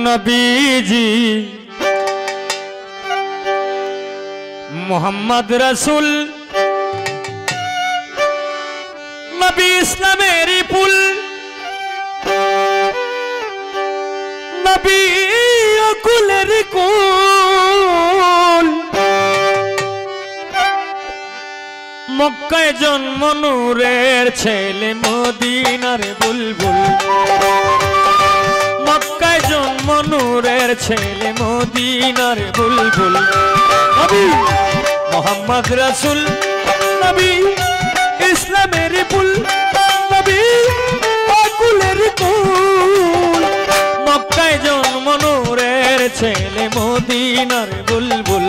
नबीजी मोहम्मद रसूल नबी इस्लामेरी पुल नबी अकुलेर कुल मक्काय जन्म नूरेर छेले मदीनार बुलबुल मक्काय जन्म नूरेर छेले मदीनार बुलबुल नबी मोहम्मद रसूल नबी इस्लामेर पुल नबी अकुलेर कुल मक्काय जन्म नूरेर छेले मदीनार बुलबुल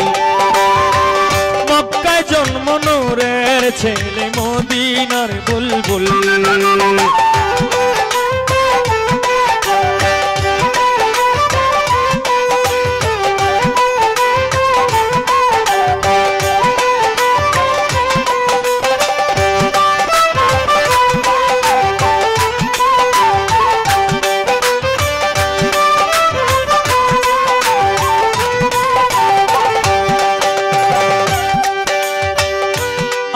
मक्काय जन्म नूरेर छेले मदीनार बुलबुल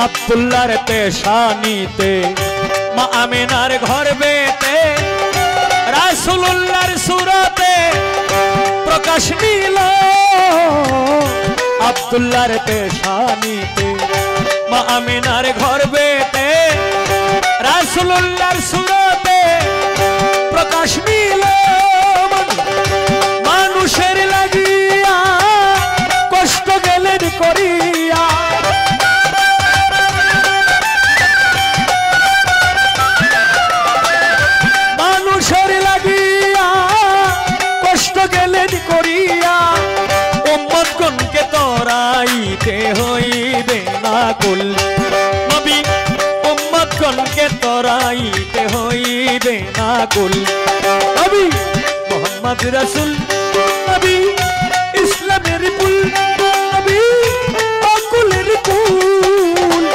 अब्दुल्लार पेशानीते मा आमिनार घर बेते रासूलुल्लाहर सूरते प्रकाश नील अब्दुल्लार पेशानीते मा आमिनार घर बेते रासूलुल्लाहर सूरते प्रकाश नील मानुषेर लागिया कष्ट गेलेन करिया होइबे ना कुल नबी उम्मत गण के तोराइते होइबे ना कुल नबी मोहम्मद रसूल नबी इस्लामेर पुल नबी अकुलेर कुल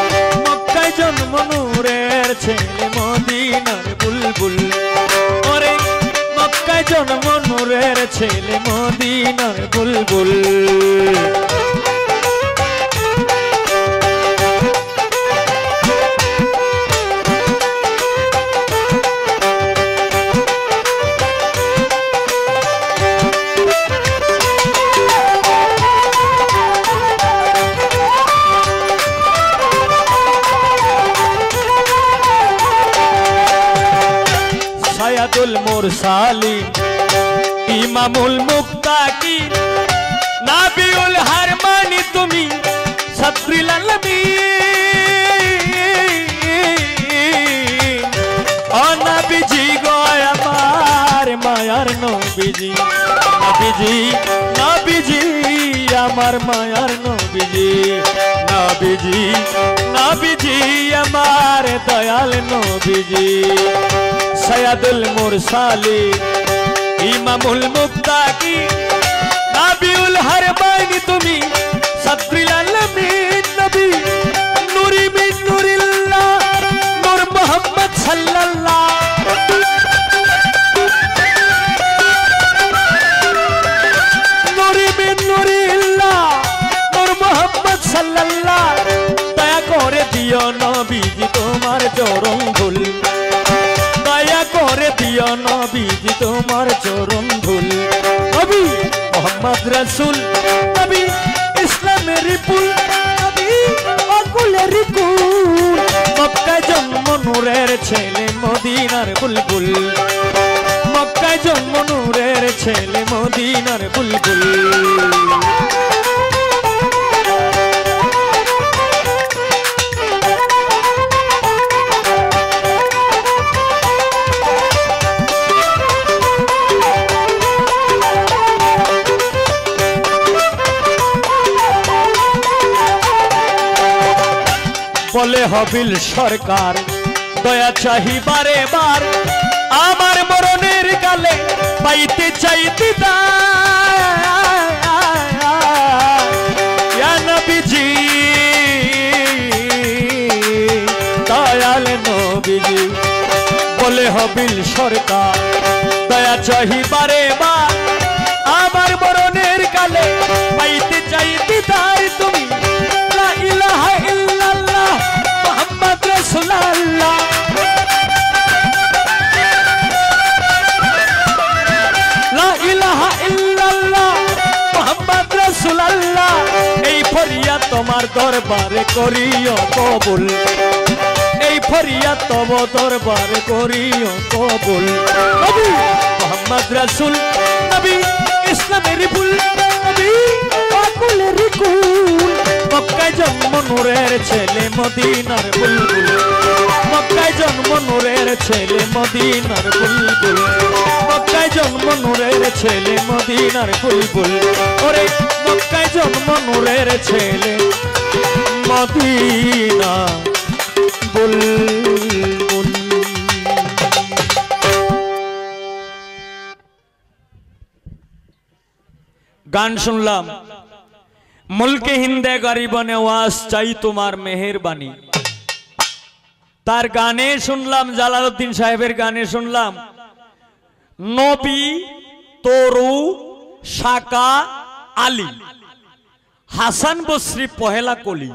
मक्काय जन्म नूरेर छेले मदीनार बुलबुल ओरे मक्काय जन्म नूरेर छेले मदीनार बुलबुल सैयदुल मुरसालिन इमामुल मुक्ताकिन नबीउल हरमानी तुमी सदरुल आलमीन ओ नबीजी गो आमार मायार नबीजी नबीजी नबीजी आमार मायार नबीजी नबीजी नबीजी आमार दयाल नबीजी सैयदुल मुरसालिन इमामुल मुक्ताकिन नबीउल हरमानी तुमी सदरुल आलमीन नबी नूरी मिन नूरिल्लाह नूर मोहम्मद सल्लल्लाह नूरी मिन नूरिल्लाह नूर मोहम्मद सल्लल्लाह दया करे दियो नबीजी तुम्हार चरण धूल दिया नबीजी तुम्हार चरण धूल नबी मोहम्मद रसूल नबी इस्लामेर पुल नबी अकुलेर कुल मक्काय जन्म नूरेर छेले मदीनार बुलबुल मक्काय जन्म नूरेर छेले मदीनार बुलबुल बोले हबिल सरकार दया चाही बारे बार आमार मरनेर काले पाइते चाई दीदार या नबीजी दयाल नबीजी बोले हबिल सरकार दया चाही बारे बार কালে পাইতে চাই দিদার তুমি লা ইলাহা ইল্লাল্লাহ মুহাম্মদ রাসূলুল্লাহ লা ইলাহা ইল্লাল্লাহ মুহাম্মদ রাসূলুল্লাহ এই ফরিয়াদ তোমার দরবারে করিও কবুল এই ফরিয়াদ তব দরবারে করিও কবুল নবী মুহাম্মদ রাসূল নবী ইসলামের ফুল নবী আকুলের কুল মক্কায় জন্ম নূরের ছেলে মদিনার বুলবুল মক্কায় জন্ম নূরের ছেলে মদিনার বুলবুল মক্কায় জন্ম নূরের ছেলে মদিনার বুলবুল ওরে মক্কায় জন্ম নূরের ছেলে মদিনা বুলবুল। গান শুনলাম মুলকে হিন্দে গরিবনে ওয়াজ চাই তোমার মেহেরবানি তার গানে শুনলাম জালালউদ্দিন সাহেবের গানে শুনলাম নবী তরু শাকা আলী হাসান বসরি পহেলা কলি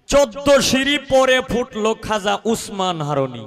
14 সিঁড়ি পরে ফুটলো খাজা উসমান হারুনি।